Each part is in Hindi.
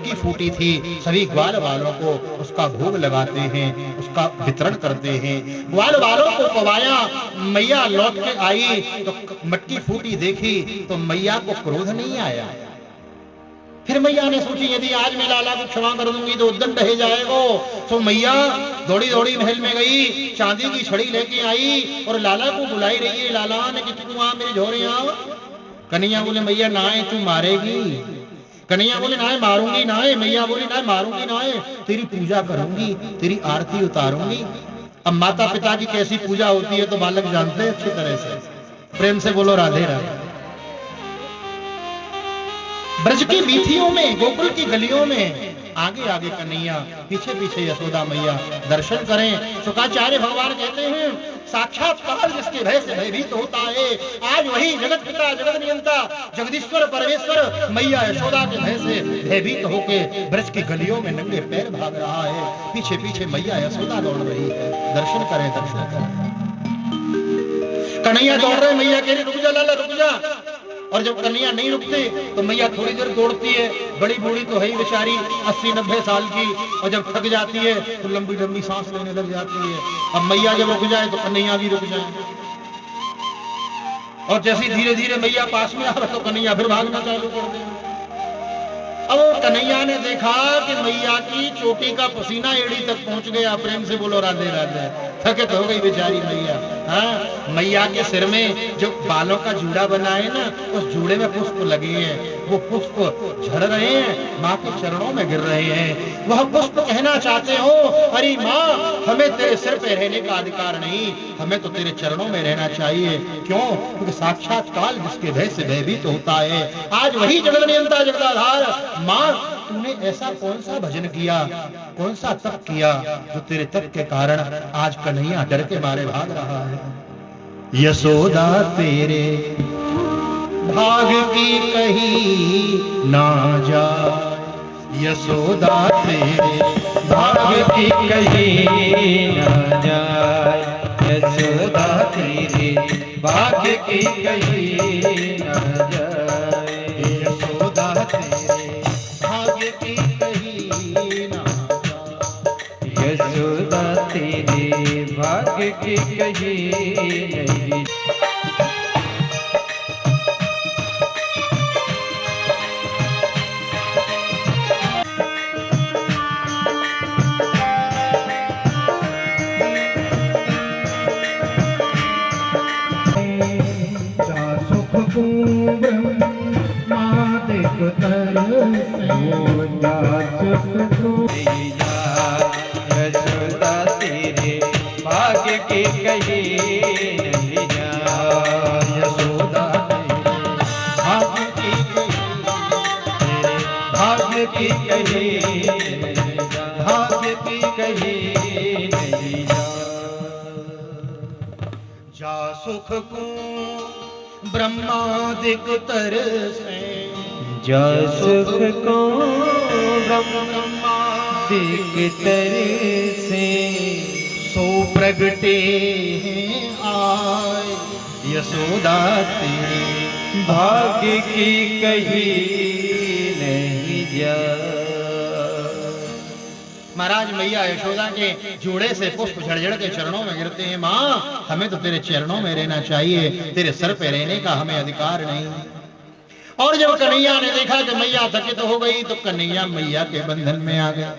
मटकी फूटी थी, सभी ग्वाल वालों को उसका भोग लगाते हैं, उसका वितरण करते हैं। ग्वाल वालों को पवाया, मैया लौट के आई तो मटकी फूटी देखी तो मैया को क्रोध नहीं आया। फिर मैया ने सोची यदि आज मैं लाला को क्षमा कर दूंगी तो उद्दंड ढह जाएगा। तो मैया दौड़ी दौड़ी महल में गई, चांदी की छड़ी लेके आई और लाला को बुलाई रही है, लाला ने कि तू आ मेरे झोरे आओ। कन्हैया बोले मैया ना है तू मारेगी। कन्हैया बोले ना मारूंगी ना है। मैया बोली ना मारूंगी ना है, तेरी पूजा करूंगी, तेरी आरती उतारूंगी। अब माता पिता की कैसी पूजा होती है तो बालक जानते हैं अच्छी तरह से। प्रेम से बोलो राधे राधे। ब्रज की वीथियों में, गोकुल की गलियों में आगे आगे कन्हैया, पीछे पीछे यशोदा मैया दर्शन करें। शुक्राचार्य भगवान कहते हैं साक्षात काल जिसके भय से भयभीत होता है, आज वही जगत पिता जगत नियंता जगदीश्वर परमेश्वर मैया यशोदा के भय से भयभीत होके ब्रज की गलियों में नंगे पैर भाग रहा है। पीछे पीछे मैया यशोदा दौड़ रही है। दर्शन करें दर्शन करें। कन्हैया दौड़ रहे, मैया कह रही रुक जा लाला रुक जा। और जब कन्हैया नहीं रुकते तो मैया थोड़ी देर दौड़ती है। बड़ी बूढ़ी तो है ही बेचारी 80-90 साल की, और जब थक जाती है तो लंबी लंबी सांस लेने लग जाती है। अब मैया जब रुक जाए तो कन्हैया भी रुक जाए, और जैसे धीरे धीरे मैया पास में आ रहा तो कन्हैया फिर भागना चालू कर दे। अब कन्हैया ने देखा कि मैया की चोटी का पसीना एड़ी तक पहुंच गया। प्रेम से बोलो राधे राधे। थकित हो गई बेचारी मैया। हाँ, मैया के सिर में जो बालों का जूड़ा बना है ना, उस जूड़े में पुष्प लगे हैं। वो पुष्प झड़ रहे हैं, माँ के चरणों में गिर रहे हैं। वह पुष्प कहना चाहते हो अरे माँ हमें तेरे सिर पे रहने का अधिकार नहीं, हमें तो तेरे चरणों में रहना चाहिए। क्यों? क्योंकि साक्षात काल जिसके भय से भयभीत होता है, आज वही जगत नियंता जगदाधार माँ तूने ऐसा कौन सा भजन किया, कौन सा तप किया जो तेरे तप के कारण आज कन्हैया डर के मारे भाग रहा है। यशोदा तेरे भाग की कहीं ना जा, यशोदा तेरे भाग की कहीं ना जाए, यशोदा तेरे भाग की कहीं ना जाए, यशोदा तेरे भाग्य की कहीं ना जाए, यशोदा तेरे भाग्य की कहीं नहीं। यशोदा तेरे भाग्य की कहीं नहीं जा, यशोदा तेरे भाग्य की कहीं, भाग्य की कहीं नहीं जा। जा सुख को ब्रह्मादिक तरसे, जा सुख को ब्रह्मादिक तरसे, सो प्रगटे आए यशोदा तेरे भाग्य की कहीं नहीं जा। महाराज मैया यशोदा के जोड़े से पुष्प झड़झड़ के चरणों में गिरते हैं। माँ हमें तो तेरे चरणों में रहना चाहिए, तेरे सर पे रहने का हमें अधिकार नहीं। और जब कन्हैया ने देखा कि मैया थकित हो गई तो कन्हैया मैया के बंधन में आ गया।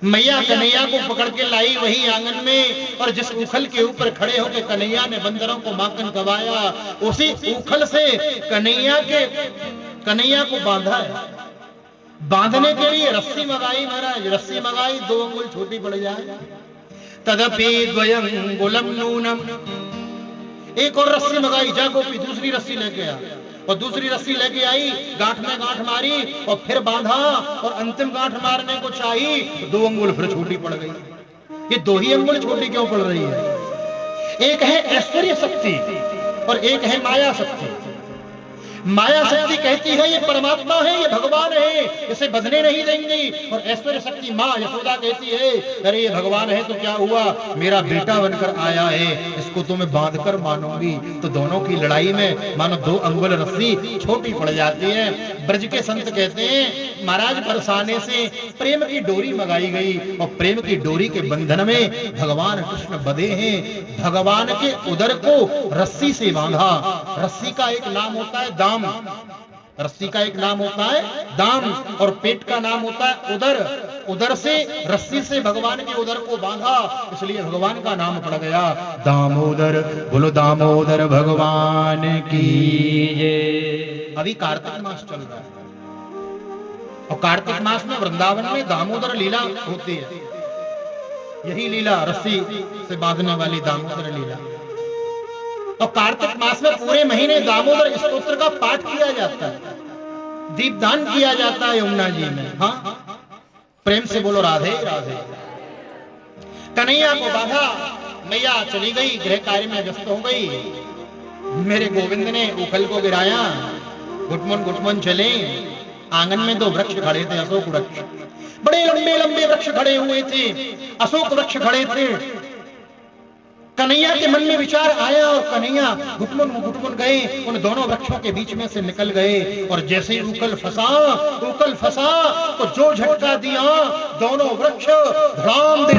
मैया कन्हैया को पकड़ के लाई वही आंगन में, और जिस उखल के ऊपर खड़े होकर कन्हैया ने बंदरों को माखन खवाया, उसी उखल से कन्हैया को बांधा है। बांधने के लिए रस्सी मंगाई महाराज, रस्सी मंगाई 2 अंगुल छोटी पड़ जाए। तदपि द्वयंगुलम नूनम, एक और रस्सी मंगाई, जा गोपी दूसरी रस्सी लेके आ, और दूसरी रस्सी लेके आई, गांठ में गांठ मारी और फिर बांधा, और अंतिम गांठ मारने को चाहिए 2 अंगुल फिर छोटी पड़ गई। ये 2 ही अंगुल छोटी क्यों पड़ रही है? एक है ऐश्वर्य शक्ति और एक है माया शक्ति। माया शक्ति कहती है ये परमात्मा है, ये भगवान है, इसे बदलने नहीं देंगी। और ऐश्वर्य शक्ति माँ यशोदा कहती है अरे ये भगवान है तो क्या हुआ, मेरा बेटा बनकर आया है, इसको तो मैं बांध कर मानूंगी। तो दोनों की लड़ाई में मानो 2 अंगुल रस्सी छोटी पड़ जाती है। ब्रज के संत कहते हैं महाराज बरसाने से प्रेम की डोरी मंगाई गई और प्रेम की डोरी के बंधन में भगवान कृष्ण बंधे हैं। भगवान के उदर को रस्सी से बांधा। रस्सी का एक नाम होता है दाम, रस्सी का एक नाम होता है दाम, और पेट का नाम होता है उदर। उदर से रस्सी से भगवान के उदर को बांधा, इसलिए भगवान का नाम पड़ गया दामोदर। बोलो दामोदर भगवान की जय। अभी कार्तिक मास चल रहा है और कार्तिक मास में वृंदावन में दामोदर लीला होती है। यही लीला रस्सी से बांधने वाली दामोदर लीला। और कार्तिक मास में पूरे महीने दामोदर स्तोत्र का पाठ किया जाता है, दीपदान किया जाता है यमुना जी में। हाँ, प्रेम से बोलो राधे राधे। कन्हैया को बांधा, मैया चली गई, गृह कार्य में व्यस्त हो गई। मेरे गोविंद ने उखल को गिराया, घुटमुन घुटमुन चले। आंगन में 2 वृक्ष खड़े थे, अशोक वृक्ष, बड़े लंबे लंबे वृक्ष खड़े हुए थे, अशोक वृक्ष खड़े थे। कन्हैया के मन में विचार आया और कन्हैया घुटमुन गए, उन दोनों वृक्षों के बीच में से निकल गए। और जैसे ही उकल फंसा तो जो झटका दिया दोनों वृक्ष धड़ाम दे,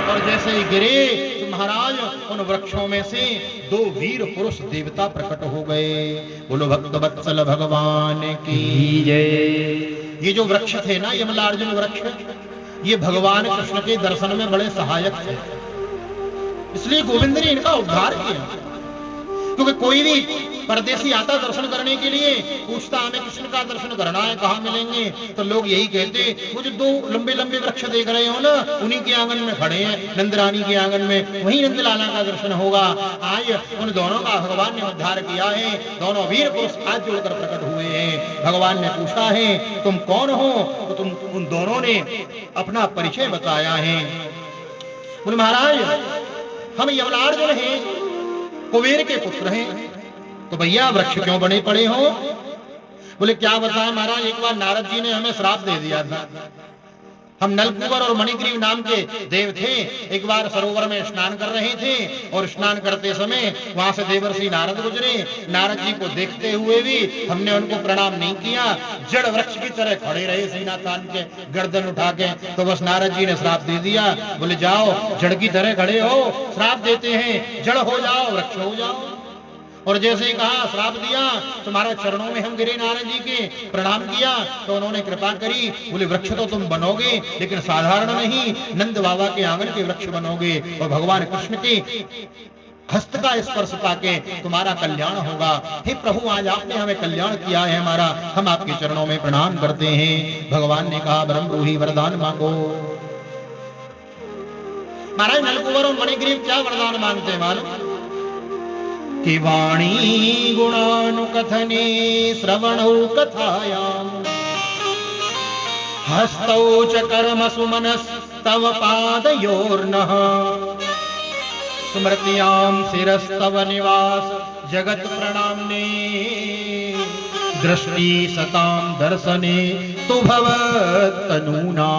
और जैसे ही गिरे तो महाराज उन वृक्षों में से 2 वीर पुरुष देवता प्रकट हो गए। बोलो भक्त वत्सल भगवान की जय। ये जो वृक्ष थे ना, यमलार्जुन वृक्ष, ये भगवान कृष्ण के दर्शन में बड़े सहायक थे, इसलिए गोविंद ने इनका उद्धार किया। क्योंकि कोई भी परदेसी आता दर्शन करने के लिए, पूछता हमें कृष्ण का दर्शन करना है, कहाँ मिलेंगे, तो लोग यही कहते वो जो 2 लंबे लंबे वृक्ष देख रहे हो ना, उन्हीं के आंगन में खड़े हैं, नंदरानी के आंगन में, वहीं नंदलाला का दर्शन होगा। आज उन दोनों का भगवान ने उद्धार किया है। दोनों वीर पुरुष हाथ जोड़कर प्रकट हुए हैं। भगवान ने पूछा है तुम कौन हो, तो तुम उन दोनों ने अपना परिचय बताया है। बोले महाराज हम यमलार्जुन हैं, कुबेर के पुत्र हैं। तो भैया वृक्ष क्यों बने पड़े हो? बोले क्या बताएं महाराज, एक बार नारद जी ने हमें श्राप दे दिया था। हम नलकुबर और मणिग्रीव नाम के देव थे, एक बार सरोवर में स्नान कर रहे थे और स्नान करते समय वहां से देवर्षि नारद गुजरे। नारद जी को देखते हुए भी हमने उनको प्रणाम नहीं किया, जड़ वृक्ष की तरह खड़े रहे, सीना तान के, गर्दन उठा के। तो बस नारद जी ने श्राप दे दिया। बोले जाओ जड़ की तरह खड़े हो, श्राप देते हैं, जड़ हो जाओ, वृक्ष हो जाओ। और जैसे ही कहा, श्राप दिया, तुम्हारे चरणों में हम गिरे, नारद जी के प्रणाम किया, तो उन्होंने कृपा करी। बोले वृक्ष तो तुम बनोगे, लेकिन साधारण नहीं, नंद बाबा के आंगन के वृक्ष बनोगे, और भगवान कृष्ण के हस्त का स्पर्श पाके तुम्हारा कल्याण होगा। हे प्रभु, आज आपने हमें कल्याण किया है हमारा, हम आपके चरणों में प्रणाम करते हैं। भगवान ने कहा ब्रह्मरूही वरदान मांगो। महाराज नलकुबर और मणिग्रीव क्या वरदान मांगते हैं मालूम? कि वाणी गुणानुकथने श्रवणौ कथायां हस्तौ च कर्म सुमनस्तव पादयोर्नः स्मृत्यां शिरस्तव निवास जगत प्रणाम्ने दृष्टि सतां दर्शने तु भवत्तनूना।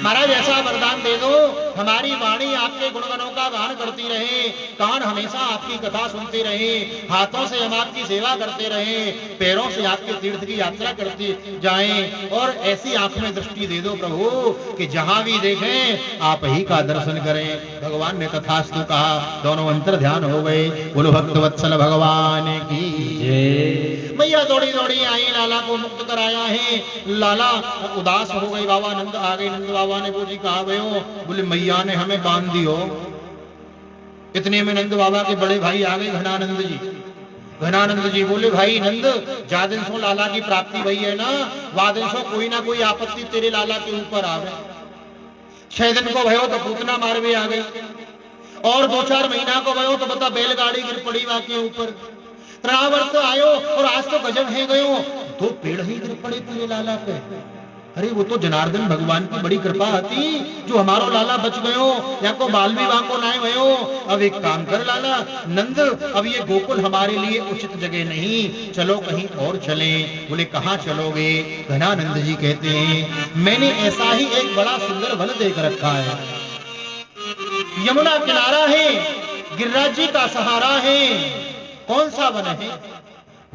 महाराज ऐसा वरदान दे दो, हमारी वाणी आपके गुणगणों का गान करती रहे, कान हमेशा आपकी कथा सुनते रहे, हाथों से हम आपकी सेवा करते रहे, पैरों से आपके तीर्थ की यात्रा करते जाएं, और ऐसी आंख में दृष्टि दे दो प्रभु कि जहां भी देखें आप ही का दर्शन करें। भगवान ने तथास्तु कहा, दोनों अंतर ध्यान हो गए। बोलो भक्त वत्सल भगवान की जय। मैया दौड़ी दौड़ी आई, लाला को मुक्त कराया है। लाला उदास हो गई, बाबा नंद आ गए। नंद बाबा ने पूछी कहा गए हो? बोले मैया ने हमें बांध दियो। इतने में नंद बाबा के बड़े भाई आ गए, घनानंद जी। घनानंद जी बोले भाई नंद, जा दिन सो लाला की प्राप्ति भई है ना, वा दिन सो कोई ना कोई आपत्ति तेरे लाला के ऊपर आवे। 6 दिन को भयो तो पूतना मारवे आ गई, और 2-4 महीना को भयो तो बता बैलगाड़ी गिर पड़ी वा के ऊपर। तरावर्त आयो और आज तो गजब है गयो, 2 पेड़ ही गिर पड़े तेरे लाला पे। अरे वो तो जनार्दन भगवान की बड़ी कृपा आती जो हमारो लाला बच गयो या को बाल विवाह को नाय भयो। अब एक काम कर लाला नंद, अब ये गोकुल हमारे लिए उचित जगह नहीं, चलो कहीं और चलें। बोले कहाँ चलोगे? घनानंद जी कहते हैं मैंने ऐसा ही एक बड़ा सुंदर वन देख रखा है, यमुना किनारा है, गिरिराज जी का सहारा है। कौन सा वन है?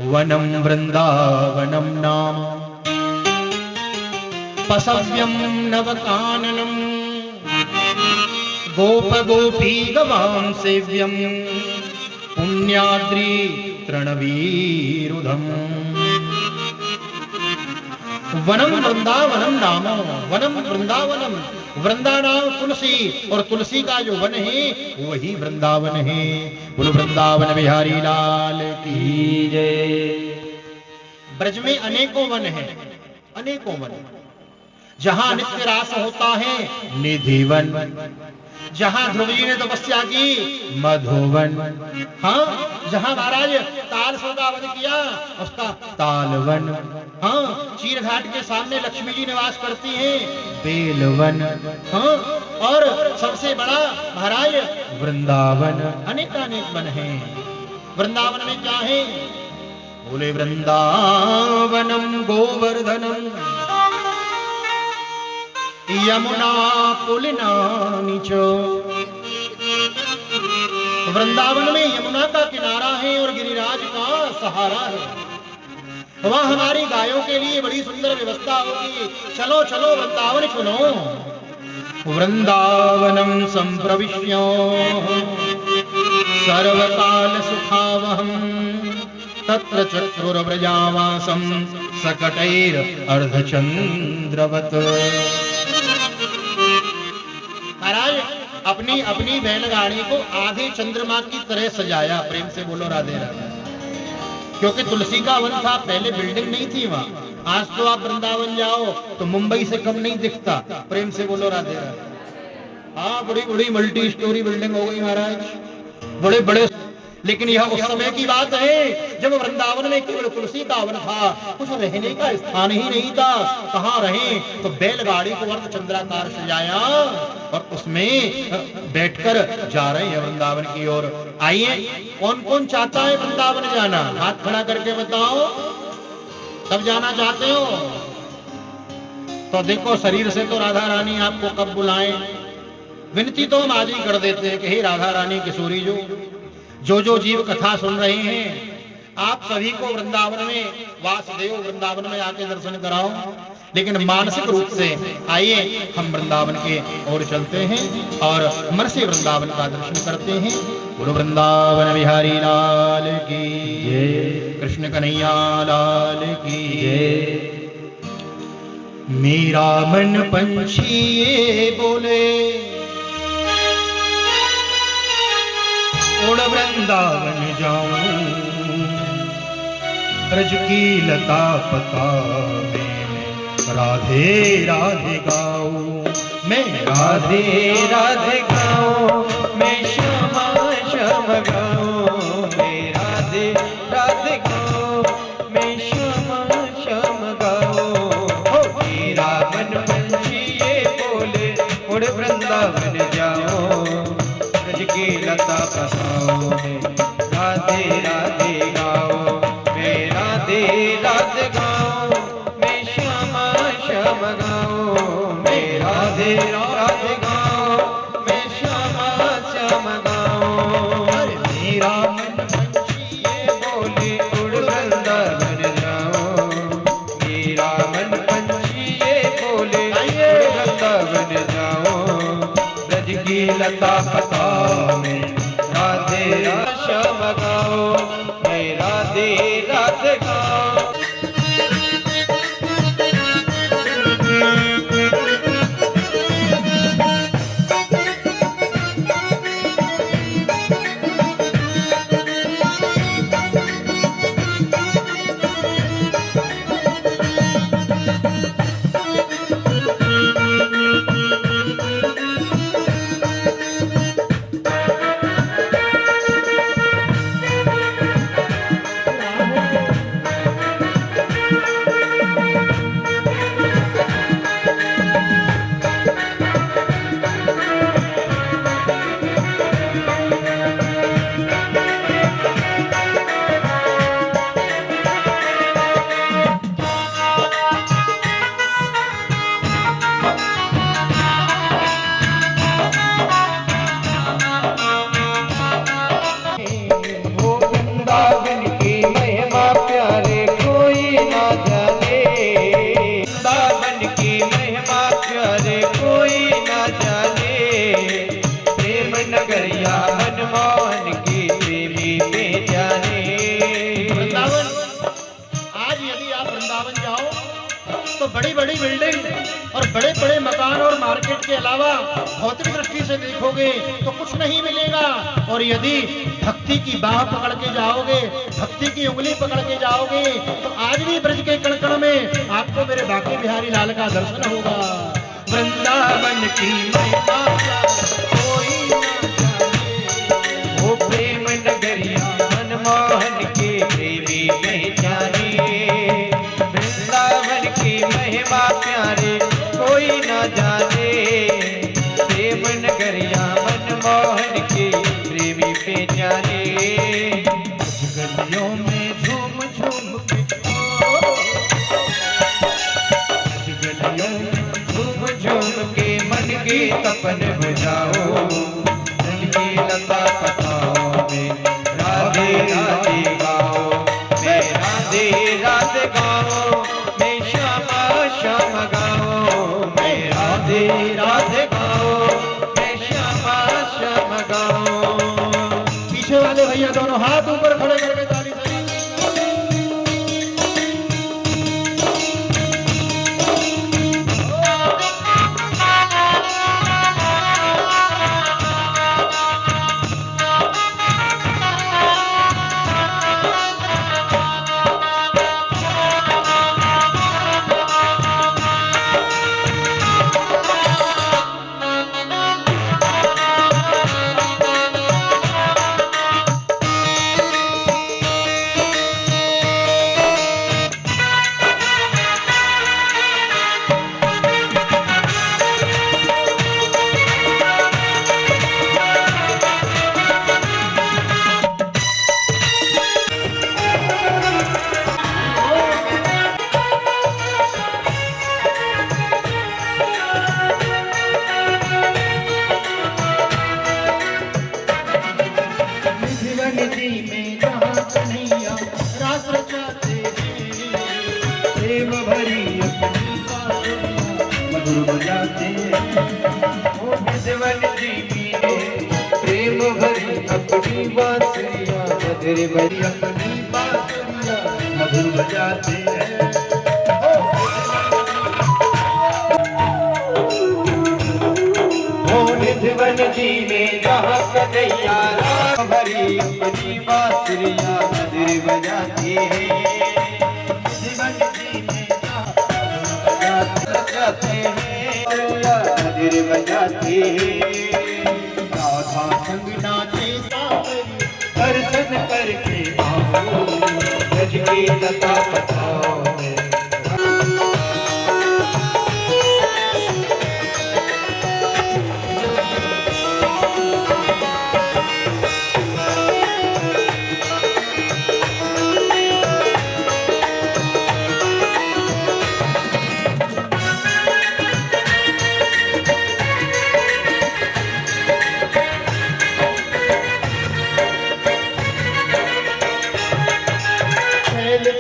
वनम वृंदावनम नाम पसव्यम नवकाननम गोप गोपी गवां सेव्यम पुण्याद्रि तृणवीरुधम। वनम वृंदावनम नाम, वनम वृंदावनम, वृंदा नाम तुलसी और तुलसी का जो वन है वही वृंदावन है। बोलो वृंदावन बिहारी लाल की जय। ब्रज में अनेकों वन हैं, अनेकों वन, जहां नित्य रास होता है निधिवन, जहां ध्रुव जी ने तपस्या की मधुवन, हाँ जहां महाराज तालसो का वध किया उसका तालवन, हाँ चीर घाट के सामने लक्ष्मी जी निवास करती हैं बेलवन, हाँ और सबसे बड़ा महाराज वृंदावन। अनेकानेक वन है। वृंदावन में क्या है? बोले वृंदावनम गोवर्धनम यमुना पुलिनानि च। वृंदावन में यमुना का किनारा है और गिरिराज का सहारा है। वहां हमारी गायों के लिए बड़ी सुंदर व्यवस्था होगी। चलो चलो वृंदावन चलो। वृंदावनम संप्रविश्य सर्वकाल सुखावहम तत्र चतुर्व्रजावासम सकटैर अर्धचंद्रवत। महाराज अपनी अपनी बैलगाड़ी को आधे चंद्रमा की तरह सजाया। प्रेम से बोलो राधे राधे। क्योंकि तुलसी का वन था, पहले बिल्डिंग नहीं थी वहां। आज तो आप वृंदावन जाओ तो मुंबई से कम नहीं दिखता। प्रेम से बोलो राधे राधे। हाँ बड़ी बड़ी मल्टी स्टोरी बिल्डिंग हो गई महाराज, बड़े बड़े। लेकिन यह उस समय की बात है जब वृंदावन में केवल तुलसी का वन था, कुछ रहने का स्थान ही नहीं था। कहाँ रहे? तो बैलगाड़ी को अर्धचंद्राकार सजाया और उसमें बैठकर जा रहे हैं वृंदावन की ओर। आइए कौन कौन चाहता है वृंदावन जाना? हाथ खड़ा करके बताओ। सब जाना चाहते हो तो देखो शरीर से तो राधा रानी आपको कब बुलाएं। विनती तो हम आज ही कर देते हैं कि हे राधा रानी किशोरी जो जीव कथा सुन रहे हैं आप सभी को वृंदावन में वासुदेव वृंदावन में आके दर्शन कराओ। लेकिन मानसिक रूप से आइए हम वृंदावन के ओर चलते हैं और मन से वृंदावन का दर्शन करते हैं। बोलो वृंदावन बिहारी लाल की जय, कृष्ण कन्हैया लाल की जय। मेरा मन पंछी ये बोले उड़ वृंदावन जाऊं, ब्रज की लता पता में राधे राधे गाऊं। मैं राधे राधे गाऊं, मैं श्यामा श्याम गाऊं। मैं राधे राधे गाऊं, मैं श्यामा श्याम गाऊं। मेरा मन पंछी ये बोले उड़ वृंदावन जाऊं, ब्रज की लता पताओं में राधे राधे गाओ। मैं राधे राधे गाओ, मैं श्यामा श्याम गाओ। मैं राधे राधे गाओ, मैं श्यामा श्याम गाओ। मेरा मन पंछी ये बोले उड़ वृंदावन जाओ। मेरा मन पंछी ये बोले उड़ वृंदावन जाओ, ब्रज की लता पता में राधे श्याम गाओ। मैं राधे राधे गाओ। तो बड़ी बड़ी बिल्डिंग और बड़े बड़े मकान और मार्केट के अलावा भौतिक दृष्टि से देखोगे तो कुछ नहीं मिलेगा। और यदि भक्ति की बाह पकड़ के जाओगे, भक्ति की उंगली पकड़ के जाओगे, तो आज भी ब्रज के कण-कण में आपको मेरे बांके बिहारी लाल का दर्शन होगा। वृंदावन की महिमा कोई न जाने, वो प्रेम नगरिया मनमोहन के प्रेमी पहचाने। वृंदावन की महिमा प्यारे कोई न जाने, प्रेम नगरिया मनमोहन के प्रेमी पहचाने। गलियों में झूम झूम के झूम के मन के तपन बजाओ, मन की लता पताओं में राधे राधे गाओ, मैं राधे राधे गाओ, मैं श्यामा श्याम गाओ, मैं राधे राधे गाओ, मैं श्यामा श्याम गाओ। पीछे वाले भैया दोनों हाथ ऊपर खड़े करके ताली से प्रेम भरी अपनी बांसुरियां मधुर भरी अपनी बांसुरियां मधुर बजाते हैं। निधिवन जी में जहाँ कन्हैया राम भरी अपनी बांसुरियां मधुर बजाते हैं। निधिवन जी में जहाँ बजाते हैं मधुर बजाते हैं। राधा संग नाचे सावरी दर्शन करके आओ, ब्रज की लता पताओं में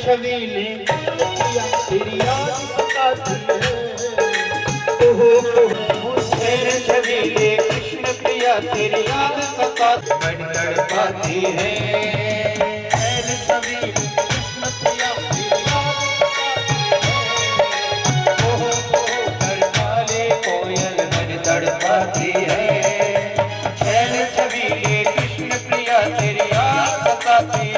छबीले तेरी याद सताती है, छबीले कृष्ण प्रिया तेरी याद सताती तड़पाती है। छबीले कृष्ण प्रिया तेरी याद सताती है, कोयल मन तड़पाती है। छबीले कृष्ण प्रिया तेरी याद सताती है,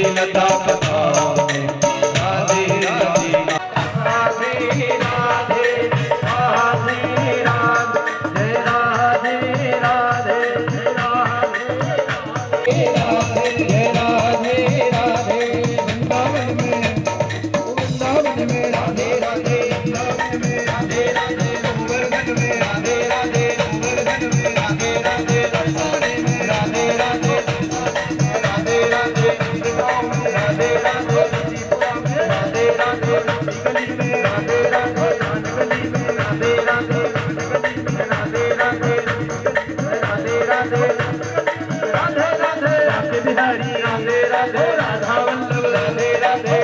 लता पताओं में राधे राधे राधे राधे राधे राधे राधे राधे राधे राधे वृंदावन में राधे राधे वृंदावन में राधे राधे गोवर्धन में राधे राधे गोवर्धन में राधे राधे रसाने में राधे राधे राधे राधे राधे राधे त्रिपुरा में राधे राधे गली में राधे राधे गली में राधे राधे गली में राधे राधे राधे राधे राधे राधे राधे बिहारी राधे राधे राधा वल्लभ राधे राधे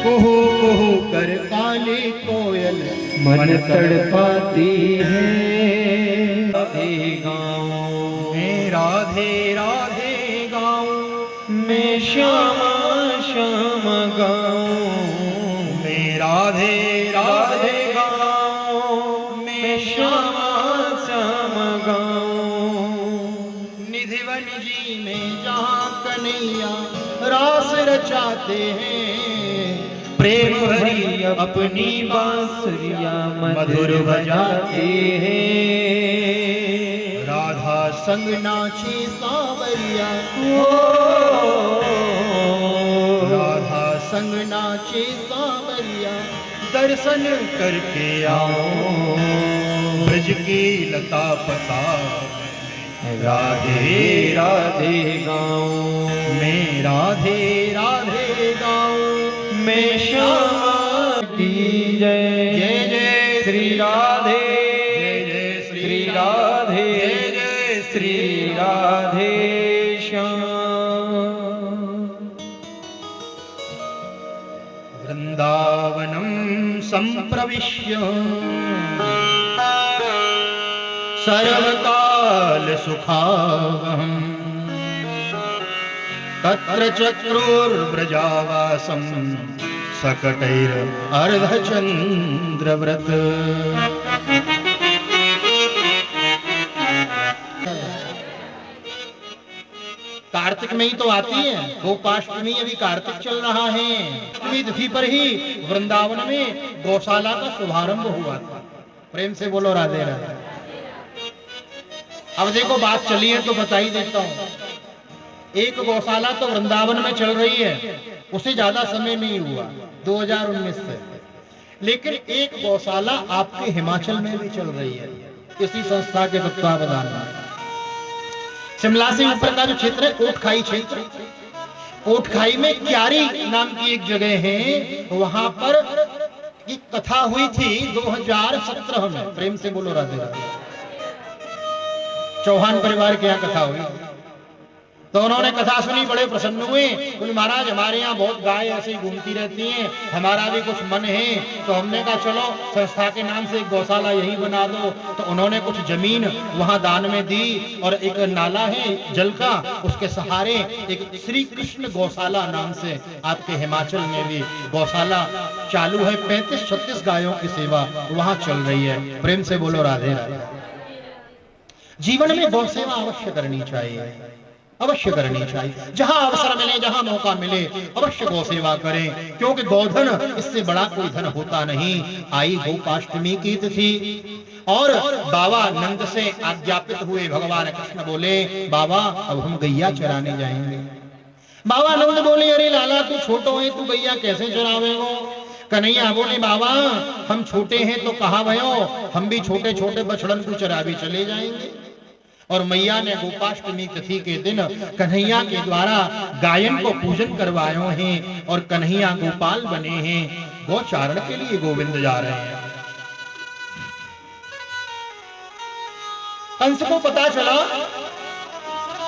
कुहू कुहू कर काली कोयल मन तड़पाती है। राधे गाऊं मैं राधे राधे गाऊं, मैं श्यामा श्याम गाऊं, मैं राधे राधे गाऊं, मैं श्यामा श्याम गाऊं। निधिवन जी में जहाँ कन्हैया रास रचाते हैं, प्रेम भरी अपनी बांसुरिया मधुर बजाते हैं। राधा संग नाची सांवरिया, राधा संग नाची सांवरिया, दर्शन करके आओ ब्रज की लता पता। राधे राधे गाऊं मैं राधे राधे गाऊं, मैं श्यामा की जय। जय जय श्री राधे, जय जय श्री राधे, जय जय श्री राधे श्याम। वृंदावनं संप्रविश्य सर्वकाल सुखावहम्, तत्र चक्रुर्व्रजावासं सकटैर अर्धचंद्रव्रत। कार्तिक में ही तो आती है गोपाष्टमी, अभी कार्तिक चल रहा है। अष्टमी तिथि पर ही वृंदावन में गौशाला का शुभारंभ हुआ था। प्रेम से बोलो राधे राधे। अब देखो बात चली है तो बता ही देता हूं। एक गौशाला तो वृंदावन में चल रही है, उसे ज्यादा समय नहीं हुआ 2019 से, लेकिन एक गौशाला आपके हिमाचल में भी चल रही है इसी संस्था के तत्वावधान में। शिमला से ऊपर का जो क्षेत्र है कोटखाई क्षेत्र, कोटखाई में क्यारी नाम की एक जगह है, वहां पर एक कथा हुई थी 2017 में। प्रेम से बोलो राधे राधे। चौहान परिवार के यहाँ कथा हुई तो उन्होंने कथा सुनी, बड़े प्रसन्न हुए। बोले महाराज हमारे यहाँ बहुत गाय ऐसे ही घूमती रहती हैं, हमारा भी कुछ मन है। तो हमने कहा चलो संस्था के नाम से एक गौशाला यही बना दो। तो उन्होंने कुछ जमीन वहां दान में दी और एक नाला है जल का, उसके सहारे एक श्री कृष्ण गौशाला नाम से आपके हिमाचल में भी गौशाला चालू है। 35-36 गायों की सेवा वहां चल रही है। प्रेम से बोलो राधे राधे। जीवन में गौ सेवा अवश्य करनी चाहिए, अवश्य करनी चाहिए। जहां अवसर मिले, जहां मौका मिले, अवश्य गौ सेवा करें, क्योंकि गौधन इससे बड़ा कोई धन होता नहीं। आई गोपाष्टमी की तिथि और बाबा नंद से आज्ञापित हुए भगवान कृष्ण बोले बाबा अब हम गैया चराने जाएंगे। बाबा नंद बोले अरे लाला तू छोटो है, तू गैया कैसे चरावेगो। कन्हैया बोले बाबा हम छोटे हैं तो कहा भयो, हम भी छोटे छोटे बछड़न को चरा भी चले जाएंगे। और मैया ने गोपाष्टमी तिथि के दिन कन्हैया के द्वारा गायन को पूजन करवाए हैं और कन्हैया गोपाल बने हैं। गौचारण के लिए गोविंद जा रहे हैं। कंस को पता चला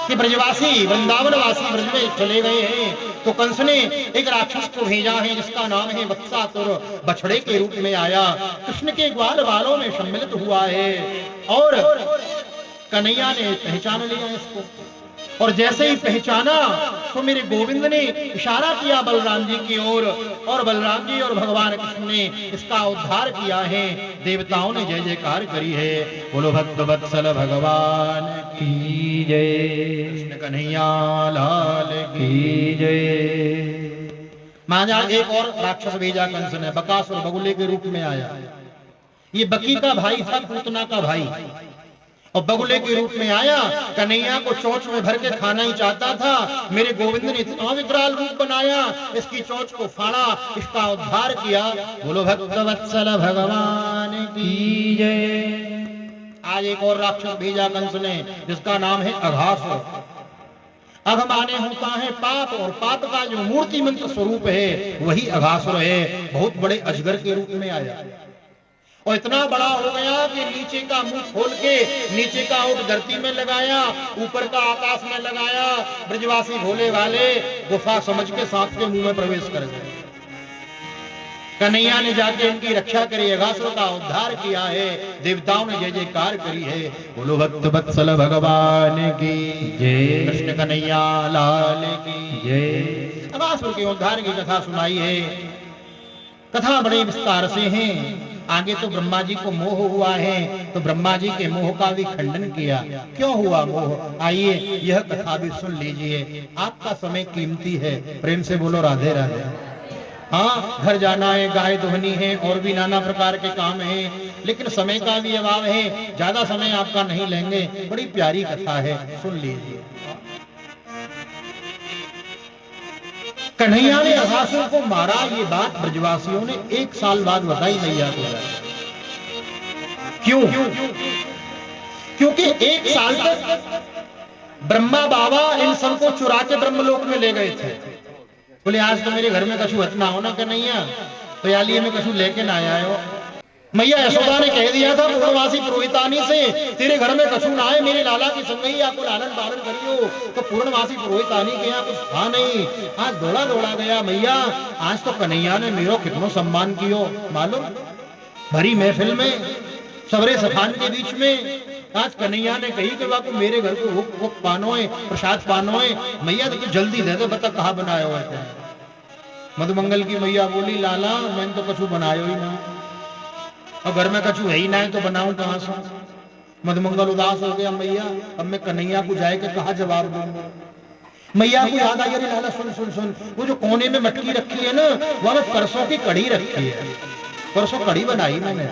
कि ब्रजवासी वृंदावनवासी ब्रज में चले गए हैं, तो कंस ने एक राक्षस को भेजा है जिसका नाम है वत्सासुर, बछड़े के रूप में आया, कृष्ण के ग्वाल बालों में सम्मिलित हुआ है। और कन्हैया ने पहचान लिया इसको, और जैसे ही पहचाना तो मेरे गोविंद ने इशारा किया बलराम जी की ओर, और बलराम जी और भगवान कृष्ण ने इसका उद्धार किया है। देवताओं ने जय जयकार करी है। बोलो भक्त वत्सल भगवान की जय, कृष्ण कन्हैया लाल की जय। महाराज एक और राक्षस भेजा कंस ने, बकासुर बगुले के रूप में आया। ये बकी का भाई था, पूतना का भाई, और बगुले के रूप में आया। कन्हैया को चोंच में भर के खाना ही चाहता था। मेरे गोविंद ने इतना विकराल रूप बनाया, इसकी चोंच को फाड़ा, इसका उद्धार किया। बोलो भक्त वत्सल भगवान की जय। आज एक और राक्षस भेजा कंस ने जिसका नाम है अघासुर। अघ माने होता है पाप, और पाप का जो मूर्ति मंत्र स्वरूप है वही अघासुर है। बहुत बड़े अजगर के रूप में आया और इतना बड़ा हो गया कि नीचे का मुंह खोल के नीचे का ओठ धरती में लगाया, ऊपर का आकाश में लगाया। ब्रजवासी भोले वाले गुफा समझ के सांप के मुंह में प्रवेश कर गए। कन्हैया ने जाके इनकी रक्षा करी है, अघासुर का उद्धार किया है, देवताओं ने जय जयकार करी है। बोलो भक्त वत्सल भगवान की जय, कृष्ण कन्हैया लाल की जय। अघासुर के उद्धार की कथा सुनाई है, कथा बड़े विस्तार से है। आगे तो ब्रह्मा जी को मोह हुआ है, तो ब्रह्मा जी के मोह का भी खंडन किया। क्यों हुआ मोह, आइए यह कथा भी सुन लीजिए। आपका समय कीमती है, प्रेम से बोलो राधे राधे। हाँ, घर जाना है, गाय दुहनी है, और भी नाना प्रकार के काम हैं, लेकिन समय का भी अभाव है, ज्यादा समय आपका नहीं लेंगे। बड़ी प्यारी कथा है, सुन लीजिए। कन्हैया ने अघासुर को मारा, ये बात ब्रजवासियों ने 1 साल बाद बताई मैया को। क्यों? क्योंकि 1 साल तक ब्रह्मा बाबा इन सबको चुरा के ब्रह्मलोक में ले गए थे। बोले आज तो मेरे घर में कछु हतना हो ना कन्हैया, तो या लिए मैं कछु लेके ना आया हो। मैया यशोदा ने कह दिया था पूर्णवासी पुरोहितानी से, तेरे घर में कछु ना आए, मेरे लाला की संगई आपको लालन पालन करियो। तो पूर्णवासी पुरोहितानी के यहाँ कुछ था नहीं, आज दौड़ा दौड़ा गया। मैया आज तो कन्हैया ने मेरो कितनो सम्मान कियो मालूम, भरी महफिल में, सबरे सखान के बीच में आज कन्हैया ने कही कि बापू मेरे घर को वो पानो है, प्रसाद पानो है। मैया तो जल्दी दे दे, बता कहाँ बनाया हुआ है। मधुमंगल की मैया बोली लाला मैंने तो कछु बनायो ही ना, और घर में कछु है ही ना है तो बनाऊं कहां से। मधुमंगल उदास हो गया, मैया अब मैं कन्हैया को जाए के कहा जवाब दूंगा। मैया को याद आई, अरे लाला सुन सुन सुन, वो जो कोने में मटकी रखी है ना, वहां परसों की कढ़ी रखी है, परसों कढ़ी बनाई मैंने,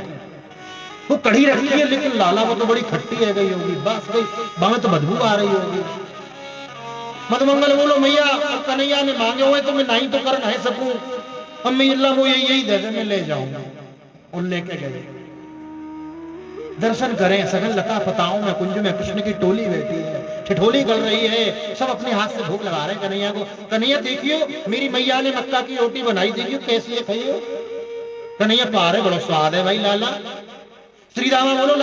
वो कढ़ी रखी है, लेकिन लाला वो तो बड़ी खट्टी है गई होगी, बस गई वहां तो बदबू आ रही होगी। मधुमंगल बोलो मैया कन्हैया ने मांगे हुए तो मैं नहीं तो कर नहीं सकूं, अब मैं अल्लाह वो यही दे दे, मैं ले जाऊंगा। उन लेके गए, दर्शन करें, सघन लता पताओं में कुंज में कृष्ण की टोली बैठी है, ठिठोली कर रही है, सब अपने हाथ से भोग लगा रहे हैं कन्हैया को। कन्हैया देखियो मेरी मैया ने मक्का की रोटी बनाई, देखियो कैसी है खाइयो। कन्हैया पा रहे, बड़ा स्वाद है भाई लाला। श्री रामा बोलो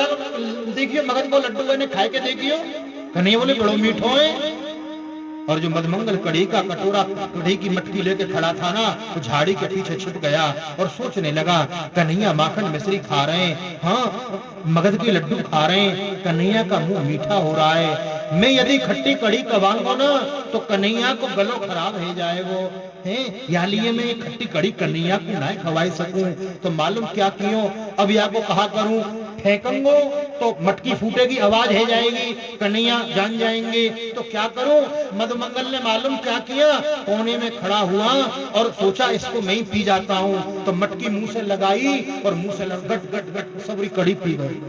देखियो मगध को लड्डू मैंने खाए के देखियो। कन्हैया बोले बड़ो मीठो है। और जो मधुमंगल कढ़ी का कटोरा, कढ़ी की मटकी लेके खड़ा था ना, वो झाड़ी के पीछे छुप गया और सोचने लगा कन्हैया माखन मिश्री खा रहे हैं, हाँ मगध के लड्डू खा रहे हैं, कन्हैया का मुंह मीठा हो रहा है। मैं यदि खट्टी कढ़ी कबाऊंगा ना तो कन्हैया को गलो खराब हो जाएगा है, या लिए मैं खट्टी कढ़ी कन्हैया को ना खवाई सकूं। तो मालूम क्या कियो, अब या को कहा करूं फेंकूंगो तो मटकी फूटेगी, आवाज है जाएगी, कन्हैया जान जाएंगे, तो क्या करूं। मधुमंगल ने मालूम क्या किया, कोने में खड़ा हुआ और सोचा इसको मैं ही पी जाता हूं। तो मटकी मुंह से लगाई और मुंह से गट गट गट सबरी कढ़ी पी गई।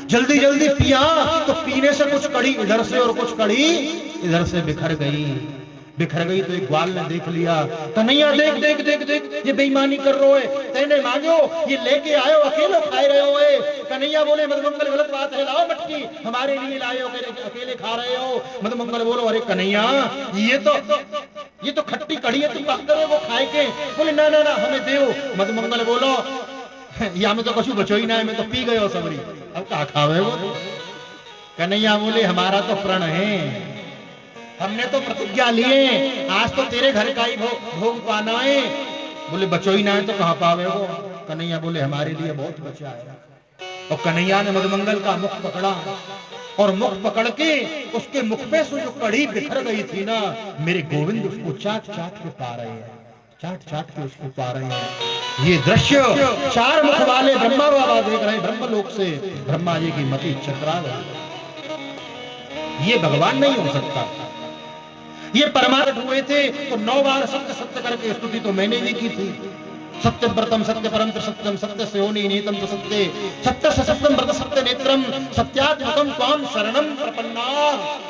जल्दी जल्दी पिया तो पीने से कुछ कढ़ी इधर से और कुछ कढ़ी इधर से बिखर गई। बिखर गई तो एक ग्वाल ने देख लिया, कन्हैया देख देख देख देख ये बेईमानी कर रहे है, तेने मांगो ये लेके आयो, अकेले खा रहे हो। कन्हैया बोले मधुमंगल गलत बात है, लाओ मटकी हमारे लिए लाए हो, अकेले खा रहे हो। मधुमंगल बोलो अरे कन्हैया ये तो खट्टी कढ़ी है, तुम बात करो वो खाए के। बोले ना ना ना हमें दो। मधुमंगल बोलो या में तो कछु बचो ही ना है, मैं तो पी गयो सबरी, अब कहा खावे वो। कन्हैया बोले हमारा तो प्रण है, हमने तो प्रतिज्ञा लिए, आज तो तेरे घर का ही भोग पाना है। बोले बचो ही ना है तो कहां पावे वो। कन्हैया बोले हमारे लिए बहुत बचा है। और कन्हैया ने मधुमंगल का मुख पकड़ा और मुख पकड़ के उसके मुख पे से जो कढ़ी बिखर गई थी ना, मेरे गोविंद उसको चाट चाट के पा रहे हैं, चाट चाट के उसको पा रहे हैं। ये दृश्य 4 मुख वाले ब्रह्मा बाबा देख रहे हैं, ब्रह्मलोक से ब्रह्मा जी की मति चकरा गई। ये भगवान नहीं हो सकता। ये परमात्मा हुए थे तो 9 बार सत्य सत्य करके स्तुति तो मैंने भी की थी। सत्य व्रतम सत्य परम सत्यम सत्य से होनी नीतम तो सत्य सत्य से सत्यम व्रत सत्य नेत्रम सत्यात्मकम त्वाम शरणम प्रपन्ना,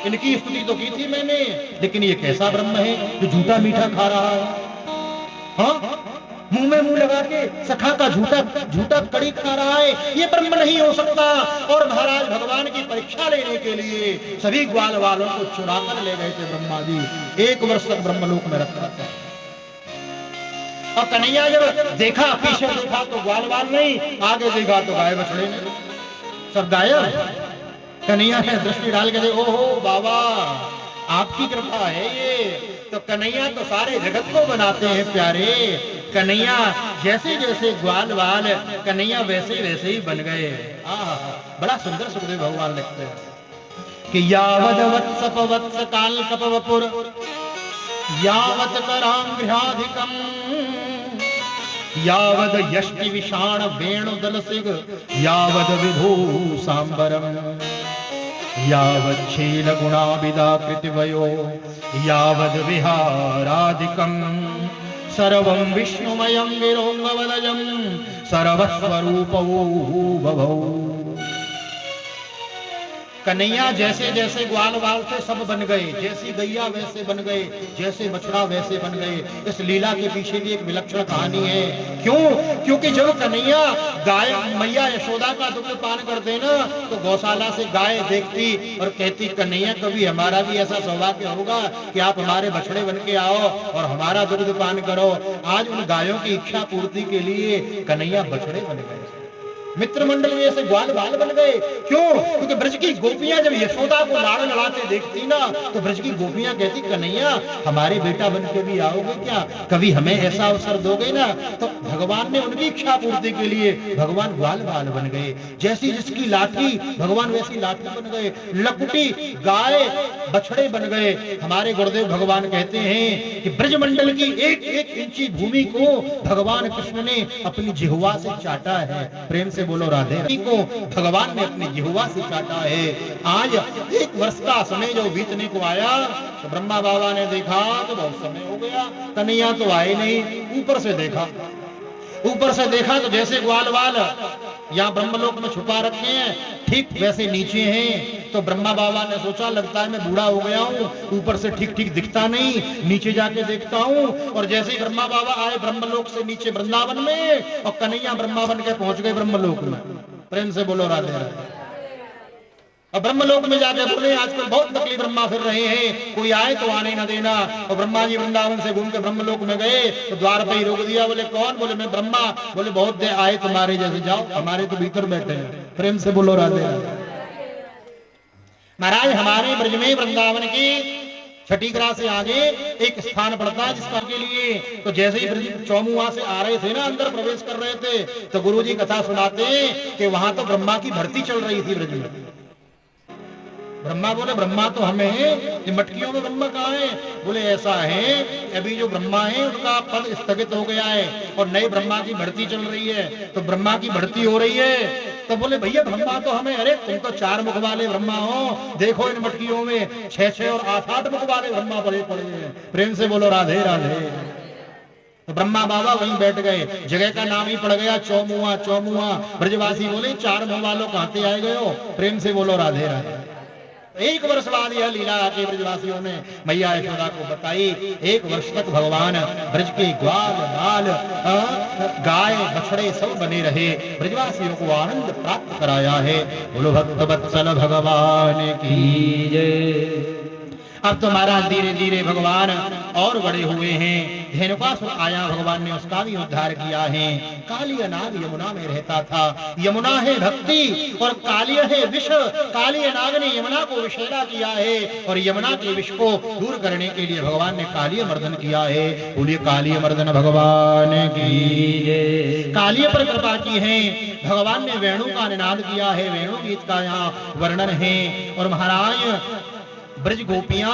इनकी स्तुति तो की थी मैंने। लेकिन ये कैसा ब्रह्म है जो झूठा मीठा खा रहा है, हाँ मुंह में मुंह लगा के सखा का झूठा कड़ी खा रहा है, ये ब्रह्म नहीं हो सकता। और महाराज भगवान की परीक्षा लेने के लिए सभी ग्वाल वालों को चुरा कर ले गए थे ब्रह्मा जी। 1 वर्ष तक ब्रह्मलोक में रखा था। और कन्हैया जब देखा, पीछे देखा तो ग्वाल वाल नहीं, आगे देखा तो गाय बछड़े नहीं, सब गायब। कन्हैया ने दृष्टि डाल के देखो, ओहो बाबा आपकी कृपा है ये। तो कन्हैया तो सारे जगत को बनाते हैं प्यारे, कन्हैया जैसे जैसे ग्वाल वाल कन्हैया वैसे वैसे ही बन गए। बड़ा सुंदर सुखदेव भगवान लिखते हैं कि यावद वत्स पवत्स काल कपवपुर यावत करांघ्राधिकम यावद यष्टि विषाण वेणु दलसिग यावद विभू सांबरम यावद शील गुणाविदाकृतिवयो यावद विहारादिकम सर्वं विष्णुमयं विरोंगवदजं सर्वस्वरूपो बभौ। कन्हैया जैसे जैसे ग्वाल वाल थे सब बन गए, जैसी गैया वैसे बन गए, जैसे बछड़ा वैसे बन गए। इस लीला के पीछे भी एक विलक्षण कहानी है। क्यों? क्योंकि जब कन्हैया गाय मैया यशोदा का दुग्ध पान करते ना तो गौशाला से गाय देखती और कहती कन्हैया कभी हमारा भी ऐसा सौभाग्य होगा कि आप हमारे बछड़े बन के आओ और हमारा दुग्ध पान करो। आज उन गायों की इच्छा पूर्ति के लिए कन्हैया बछड़े बन गए, मित्र मंडल में ऐसे ग्वाल बाल बन गए। क्यों? क्योंकि ब्रज की गोपियां जब यशोदा को लाड़ लड़ाते देखती ना तो ब्रज की गोपियां कहती कन्हैया हमारे बेटा बन के भी आओगे क्या, कभी हमें ऐसा अवसर दोगे ना। तो भगवान ने उनकी इच्छा पूर्ति के लिए भगवान ग्वाल बाल बन गए। जैसी जिसकी लाठी भगवान वैसी लाठी बन गए, लकुटी गाय बछड़े बन गए। हमारे गुरुदेव भगवान कहते हैं कि ब्रज मंडल की एक एक इंची भूमि को भगवान कृष्ण ने अपनी जिह्वा से चाटा है। प्रेम से बोलो राधे राधे। को भगवान ने अपनी जिह्वा से काटा है। आज एक वर्ष का समय जो बीतने को आया तो ब्रह्मा बाबा ने देखा तो बहुत समय हो गया, कन्हैया तो आए नहीं। ऊपर से देखा तो जैसे ग्वाल वाल यहाँ ब्रह्मलोक में छुपा रखे हैं ठीक वैसे नीचे हैं। तो ब्रह्मा बाबा ने सोचा लगता है मैं बूढ़ा हो गया हूँ, ऊपर से ठीक ठीक दिखता नहीं, नीचे जाके देखता हूँ। और जैसे ही ब्रह्मा बाबा आए ब्रह्मलोक से नीचे वृंदावन में और कन्हैया ब्रह्मा बन के पहुंच गए ब्रह्मलोक में। प्रेम से बोलो राधे राधे। और ब्रह्मलोक में जाके बोले आजकल बहुत नकली ब्रह्मा फिर रहे हैं, कोई आए तो आने न देना। और ब्रह्मा जी वृंदावन से घूम के ब्रह्मलोक में गए तो द्वार पे ही रोक दिया। बोले कौन? बोले मैं ब्रह्मा। बोले बहुत देर आए तुम्हारे जैसे, जाओ हमारे तो भीतर बैठे हैं। प्रेम से बोलो राधे राधे। महाराज हमारे ब्रज में वृंदावन की छठीग्रा से आगे एक स्थान पड़ता है जिसका के लिए तो जैसे ही ब्रज चौमुआ से आ रहे थे ना, अंदर प्रवेश कर रहे थे तो गुरुजी कथा सुनाते कि वहां तो ब्रह्मा की भर्ती चल रही थी ब्रज में। ब्रह्मा बोले ब्रह्मा तो हमें हैं, ये मटकियों में ब्रह्मा कहाँ है? बोले ऐसा है अभी जो ब्रह्मा है उनका पद स्थगित हो गया है और नए ब्रह्मा की भर्ती चल रही है। तो ब्रह्मा की भर्ती हो रही है तो बोले भैया ब्रह्मा तो हमें, अरे तुम तो 4 मुख वाले ब्रह्मा हो, देखो इन मटकियों में 6 और 8 मुख वाले ब्रह्मा पड़े हैं। प्रेम से बोलो राधे राधे। तो ब्रह्मा बाबा वहीं बैठ गए, जगह का नाम ही पड़ गया चौमुआ। चौमुआ ब्रजवासी बोले 4 मुख वालों कहां से आए गए हो? प्रेम से बोलो राधे राधे। एक वर्ष बाद यह लीला आके ब्रजवासियों ने मैया यशोदा को बताई। 1 वर्ष तक भगवान ब्रज के ग्वाल बाल गाय बछड़े सब बने रहे, ब्रजवासियों को आनंद प्राप्त कराया है। बोलो भक्त वत्सल भगवान की जय। अब तो महाराज धीरे धीरे भगवान और बड़े हुए हैं। धेनुकासुर आया, भगवान ने उसका भी उद्धार किया है। कालिय नाग यमुना में रहता था। यमुना है भक्ति और कालिय है विष। कालिय नाग ने यमुना को विषैला किया है और यमुना के विष को दूर करने के लिए भगवान ने कालिय मर्दन किया है। बोलिए कालिय मर्दन भगवान की जय। कालिय पर कृपा की है। भगवान ने वेणु का निनाद किया है, वेणु गीत का यहाँ वर्णन है। और महाराज ब्रज गोपियां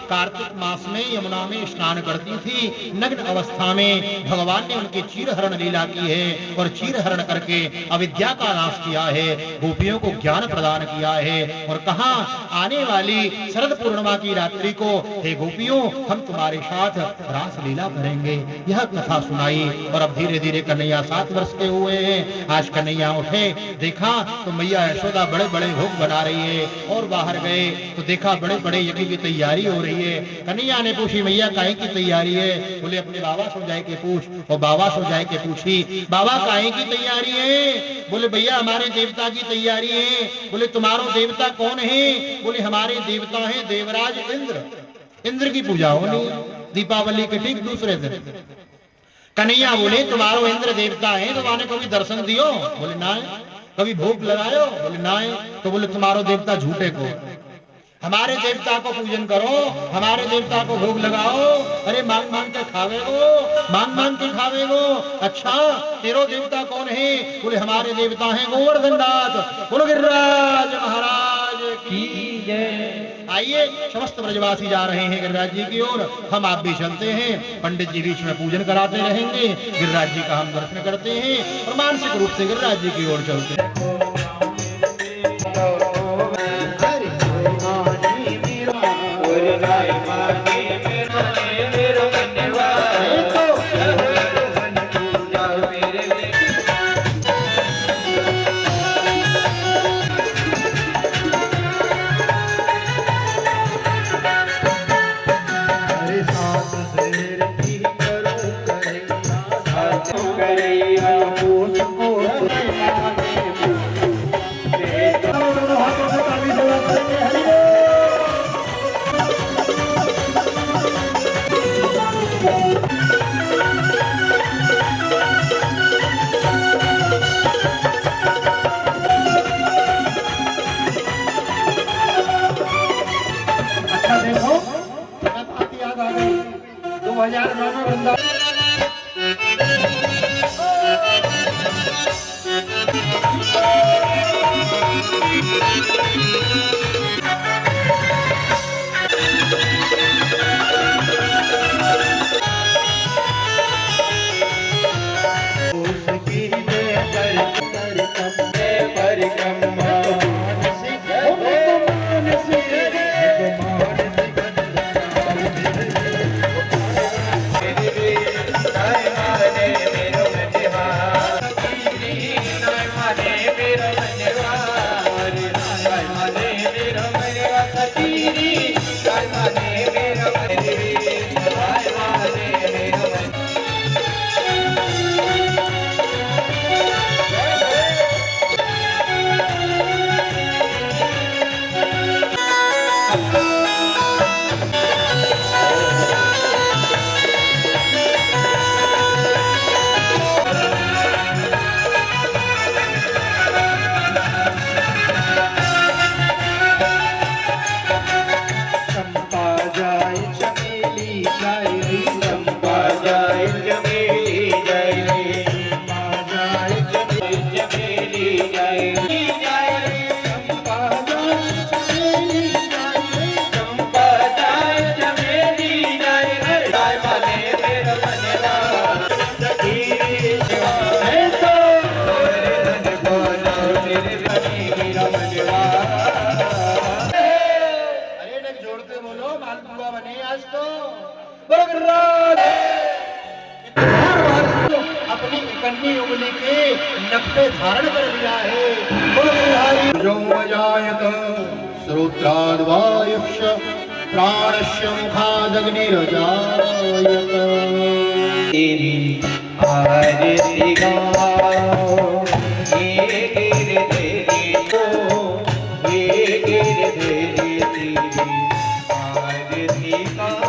कार्तिक मास में यमुना में स्नान करती थी। नग्न अवस्था में भगवान ने उनके चीरहरण लीला की है और चीरहरण करके अविद्या का नाश किया है, गोपियों को ज्ञान प्रदान किया है। और कहा आने वाली शरद पूर्णिमा की रात्रि को हे गोपियों हम तुम्हारे साथ रास लीला करेंगे। यह कथा सुनाई और अब धीरे धीरे कन्हैया 7 वर्ष के हुए हैं। आज कन्हैया उठे, देखा तो मैया यशोदा बड़े बड़े भोग बना रही है और बाहर गए तो देखा बड़े बड़े यज्ञ की तैयारी हो रही है। कन्हैया ने पूछी मैया काहे की तैयारी है? बोले अपने बाबा सो जाए के पूछ। और बाबा सो जाए के पूछी बाबा काहे की तैयारी है? बोले भैया हमारे देवता की तैयारी है। बोले तुम्हारो देवता कौन है? बोले हमारे देवता है देवराज इंद्र। इंद्र की पूजा होनी दीपावली के ठीक दूसरे दिन। कन्हैया बोले तुम्हारो इंद्र देवता है तो माने कभी दर्शन दियो? बोले ना। कभी भोग लगायो? बोले ना। तो बोले तुम्हारो देवता झूठे को। हमारे देवता को पूजन करो, हमारे देवता को भोग लगाओ। अरे मांग मांग के खावेगो, मांग मांग के खावेगो। अच्छा तेरो देवता कौन है? बोले हमारे देवता हैं गोवर्धन नाथ। बोलो गिरिराज महाराज की जय। आइए समस्त ब्रजवासी जा रहे हैं गिरिराज जी की ओर, हम आप भी चलते हैं। पंडित जी बीच में पूजन कराते रहेंगे, गिरिराज जी का हम दर्शन करते हैं और मानसिक रूप से गिरिराज जी की ओर चलते हैं। अपनी कन्नी उंगली के नख पे धारण कर दिया है। जो बजायत श्रोत्राद्वायुष प्राणस्य मुखादग्निरजायत। तेरी आरती गाओ ये गिरधरी को, ये गिरधरी तेरी आरती गाओ।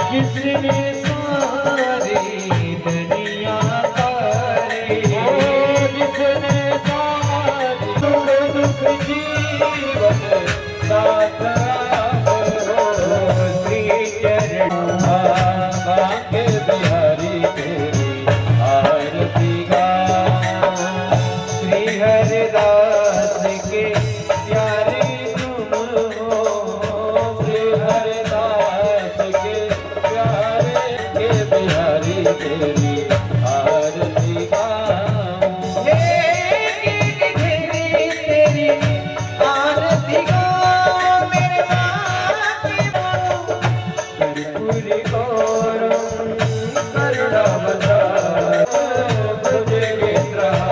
जिसने सारी दुनिया तारी, जिसने सारी दुख जीवन साथ श्री चरण भाग्य बिहारी तेरी आरती गा। श्री हरिदास के प्यारी तुम हो, श्री हरिदास के प्यारे के बिहारी तेरी आरती गाऊं। हे गिरधरी तेरी आरती गाऊं। मेरे माथे मानो कर्पूरी गौरम करुणावतारम भुजगेन्द्रहारम।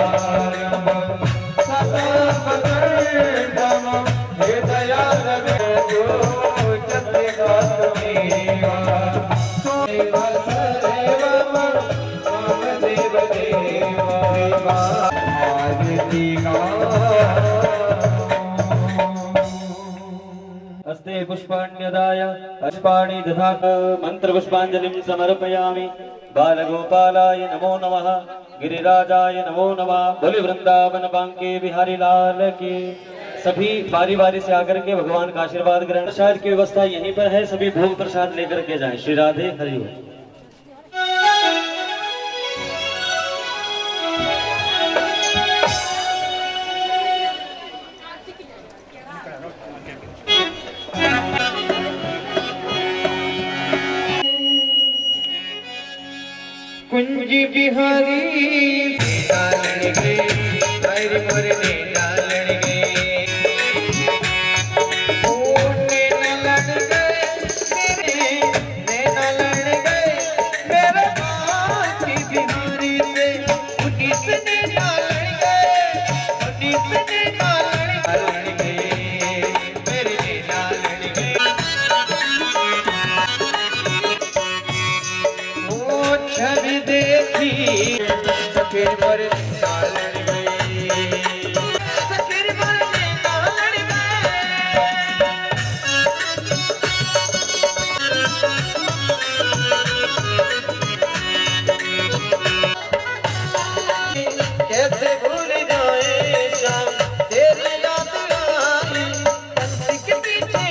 पुण्यदाय अष्पाणि दधा मंत्र पुष्पांजलिं समर्पयामि। बालगोपालाय नमो नमः, गिरिराजाय नमो नमः। बोले वृंदावन बांके बिहारी लाल की। सभी बारी बारी से आकर के भगवान का आशीर्वाद ग्रहण। प्रसाद की व्यवस्था यहीं पर है, सभी भोग प्रसाद लेकर के जाएं। श्री राधे हरि ओम। कुंज बिहारी डालण गे, हरि मोर ने डालण गे। ओ नैना लड़ गए नैना लड़ गए मेरे कांची बिहारी से। उन्नीस ने डालण गए, उन्नीस ने डालण गए मेरे ने डालण गए। छवि देखी सफेद पर डालण गई, सफेद पर डालण गई। कैसे भूल जाए शाम तेरी याद आई, पंछी के पीछे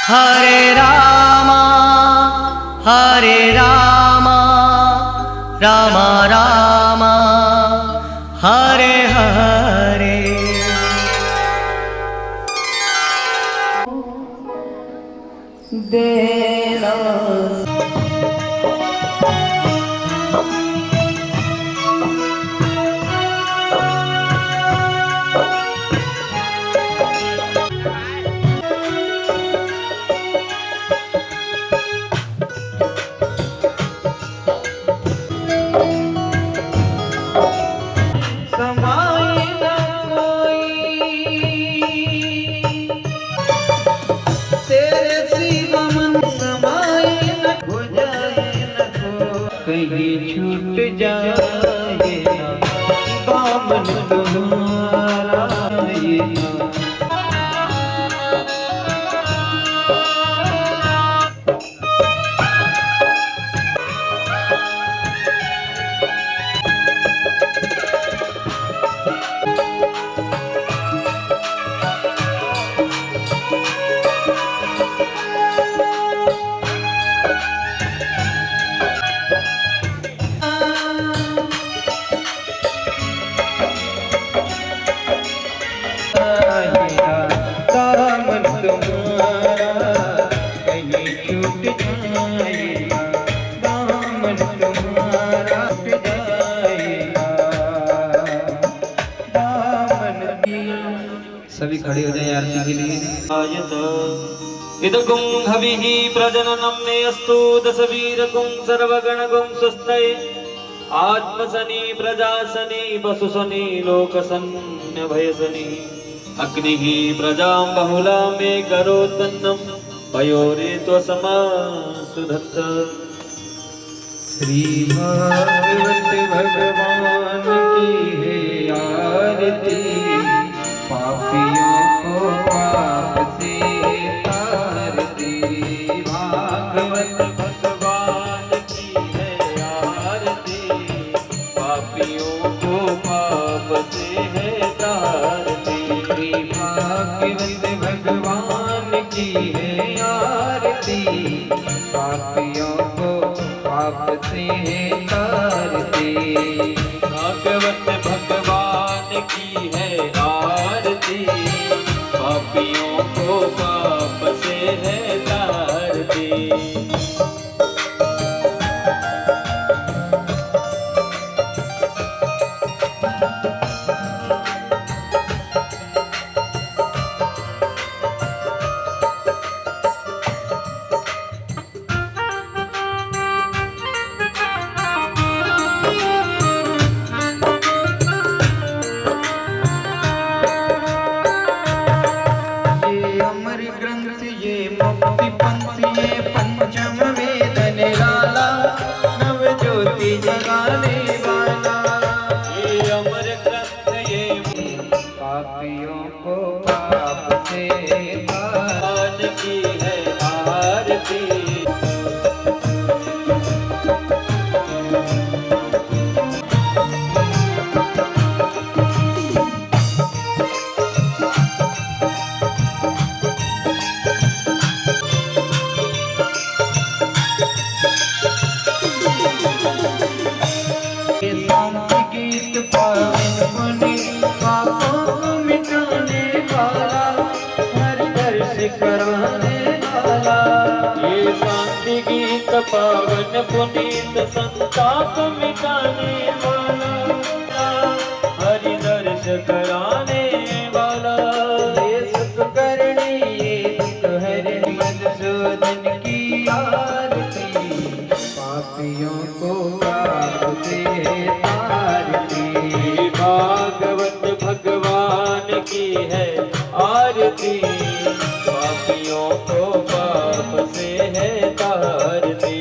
हरे रामा रामा रामा हरे हरे। देना समाई न कोई तेरे सिवा मन, समाई न हो जाए न को कहीं छूट जाए ना दामन तुम्हारा ये ना। दामन तुम्हारा कहीं छूट जाएगा, दामन तुम्हारा छूट जाएगा, दामन की। सभी खड़े हो जाए आरती के लिए। इदगुं हविः प्रजननं मे अस्तु दशवीरगुं सर्वगणगुं स्वस्तये। आत्मसनी प्रजासनी पशुसनी लोकसन्न्यभयसनी। अग्निः प्रजां बहुलां मे करोत्तन्नं पयोरित्वसमा सुधत्त। श्री भागवत भगवान की है आरती, पापियों को पाप से तारती। भागवत भगवान की है आरती, पापियों को पाप से है तारती। श्री भागवत भगवान की है आरती, पापियों को पाप से तारती। भागवत भगवान की है आरती, पापियों को पाप से है तारती। ज्योति जगाने वाला, ये अमर ग्रंथ ये पापियों को पाप से मान की है आरती। गीत पावन पुनीत पापों को मिटाने वाला, हर दर्श कराने वाला, ये शांति गीत पावन पुनीत संताप मिटाने वाला, हरि दर्श कराने वाला, ये सुख करने ये दुख हरने मधुसूदन की आरती, पापियों को पाप से तारती। ये भागवत भगवान की है आरती, पापियों को पाप से है तारती।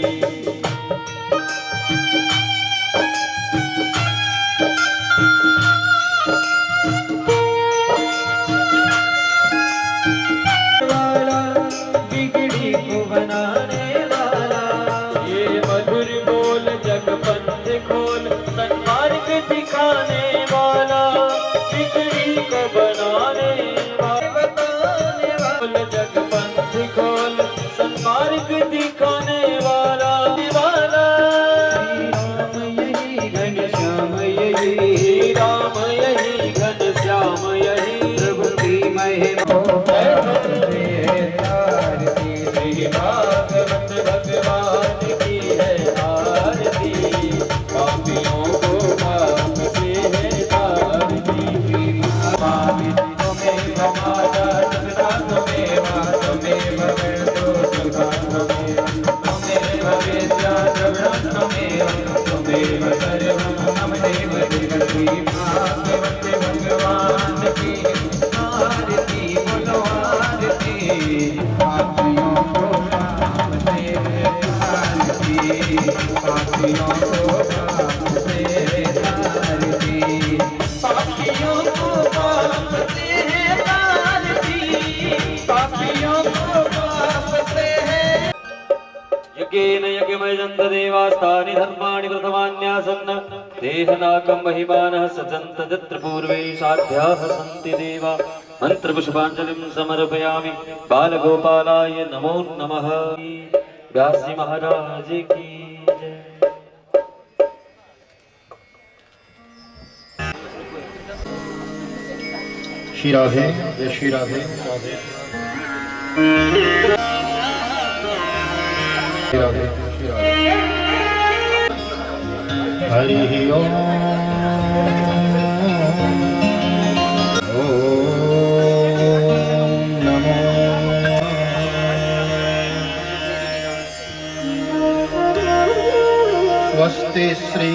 वाला बिगड़ी को बनाने वाला, ये मधुर बोल जगपंथ खोल सन्मार्ग दिखाने वाला, बिगड़ी को बनाने वाला, बताने वाला, बोल जगपंथ खोल सन्मार्ग दिखाने वाला, श्री राम यही घनश्याम यही, श्री राम यही घनश्याम यही, प्रभु की महिमा श्री भागवत भगवान की है आरती, पापियों को पाप से है तारती। तुम्हें हमारा सदा तुम्हें तुम्हें भगवतो सुधा तुम्हें भवेद्या द्रविणं तुम्हें सर्वं नमदेव जगति। भागवत भगवान की आरती बोलो आरती, पापियों को पाप से तारती, पापियों को पाप से तारती, पापियों को पाप से तारती, पापियों को पाप से। यज्ञेन यज्ञमयजन्त देवास्तानि धर्माणि प्रथमान्यासन्, देहनाकं महिमानः सजन्त यत्र पूर्वे साध्याः सन्ति देवा। मन्त्रपुष्पाञ्जलिं समर्पयामि बालगोपालाय नमो नमः। व्यास जी महाराज की जय। श्री राधे, जय श्री राधे, श्री राधे, श्री राधे। हरि ओम नमो। स्वस्ति श्री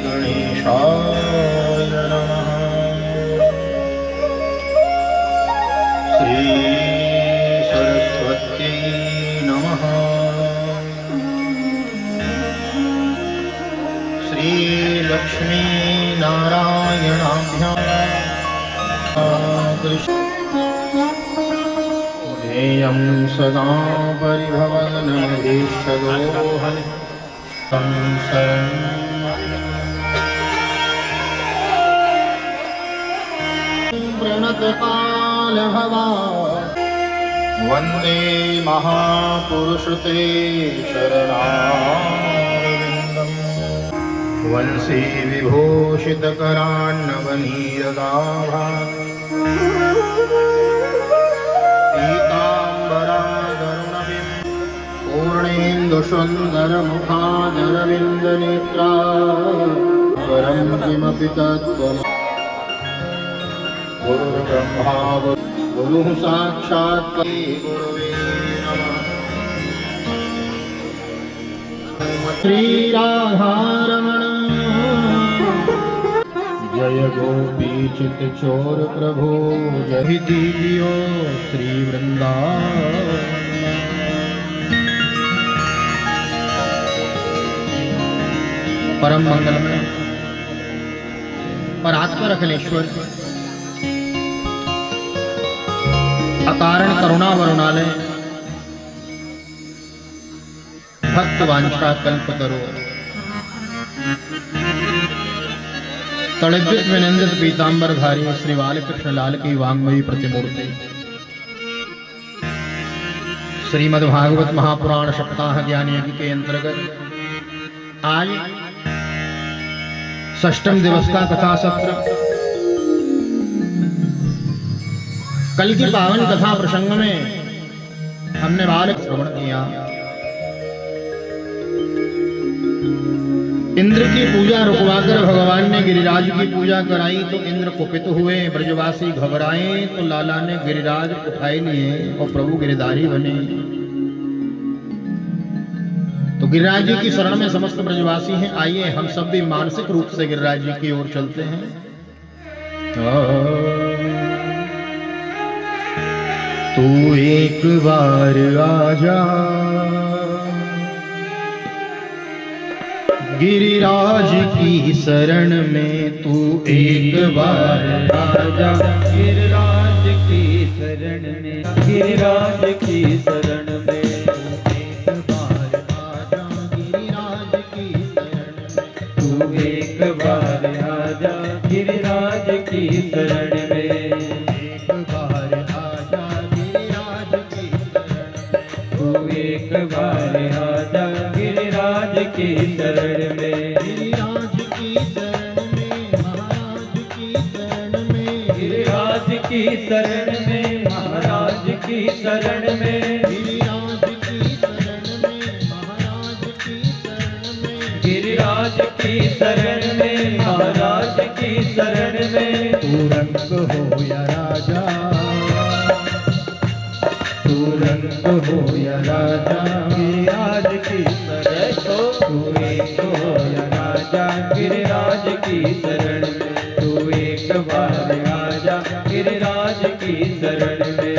गणेशाय नमः। श्री सरस्वती नमः। श्री लक्ष्मी नारायणाभ्यां कृष्ण ध्येयं सदा परिभवनमधीष्टदोहं प्रणतकालभवा वन्दे महापुरुषते शरणारविन्दम्। वंशी विभूषितकरान्नवनीरदाभा पीताम्बरादरुणविं पूर्णेन्दुसुन्दरमुखादरविन्दनेत्रा परं किमपि तत्त्वम्। गुरुर्ब्रह्मा गुरुः साक्षात् गुरुवे नमः। श्रीराधारमण जय गोपी चित चोर प्रभु जय दीजियो श्री वृंदावन। परम मंगलमय परात्पर अखिलेश्वर अकारण करुणा वरुणालय भक्त वांछा कल्प करो तड़ित विनिंदित पीतांबर धारी श्री बालकृष्ण लाल की वांगमयी प्रतिमूर्ति श्रीमद् भागवत महापुराण सप्ताह ज्ञान यज्ञ के अंतर्गत आज षष्ठम दिवस का कथा सत्र। कल की पावन कथा प्रसंग में हमने बालक श्रवण किया। इंद्र की पूजा रुकवाकर भगवान ने गिरिराज की पूजा कराई तो इंद्र कुपित हुए, ब्रजवासी घबराए तो लाला ने गिरिराज उठाए लिए और प्रभु गिरिधारी बने। तो गिरिराज जी की शरण में समस्त ब्रजवासी हैं। आइए हम सब भी मानसिक रूप से गिरिराज जी की ओर चलते हैं। तू एक बार आजा गिरिराज की शरण में, तू एक बार आजा गिरिराज की शरण में, गिरिराज की शरण में, तू एक बार आजा गिरिराज की शरण में, तू एक बार आजा गिरिराज की शरण में, गिरिराज की शरण में महाराज की शरण में, गिरिराज की शरण में, महाराज की शरण में, गिरिराज की शरण में महाराज की शरण में, गिरिराज की शरण में, महाराज की शरण में, तू रंग हो या राजा, तू रंग हो या राजा गिरिराज की शरण, तू एक हो या राजा गिरिराज की शरण में, तू एक बार आजा गिरिराज की शरण में।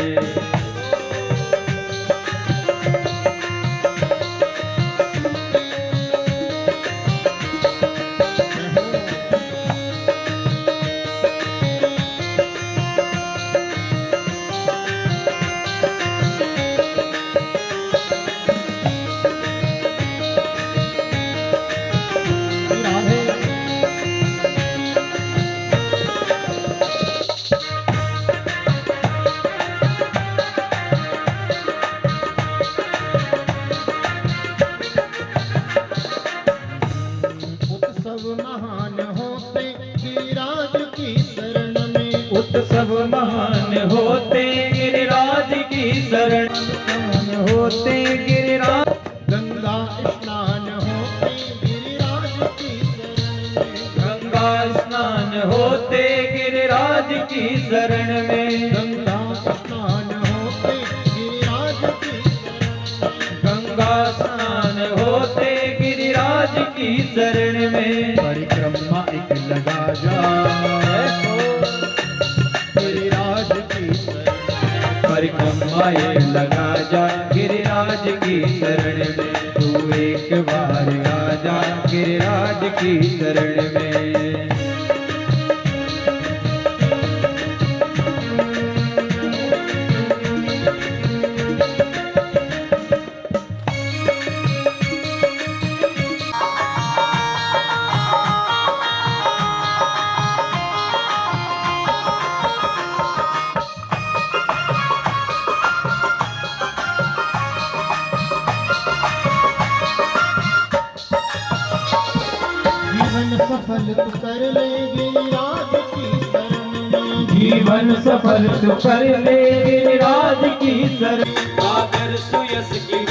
उत्सव महान होते गिरिराज की शरण, महान होते गिरिराज, गंगा स्नान होते गिरिराज की शरण, गंगा स्नान होते गिरिराज की शरण में, गंगा स्नान होते गिरिराज की शरण, गंगा स्नान होते गिरिराज की शरण में, परिक्रमा एक लगा जा गिरिराज की शरण, परिक्रमा ये लगा जा गिरिराज की शरण में, तू एक बार आजा गिरिराज की शरण में। सफल तू कर ले गिरिराज की शरण में, जीवन सफल तू कर ले गिरिराज की शरण, आकर सुयस की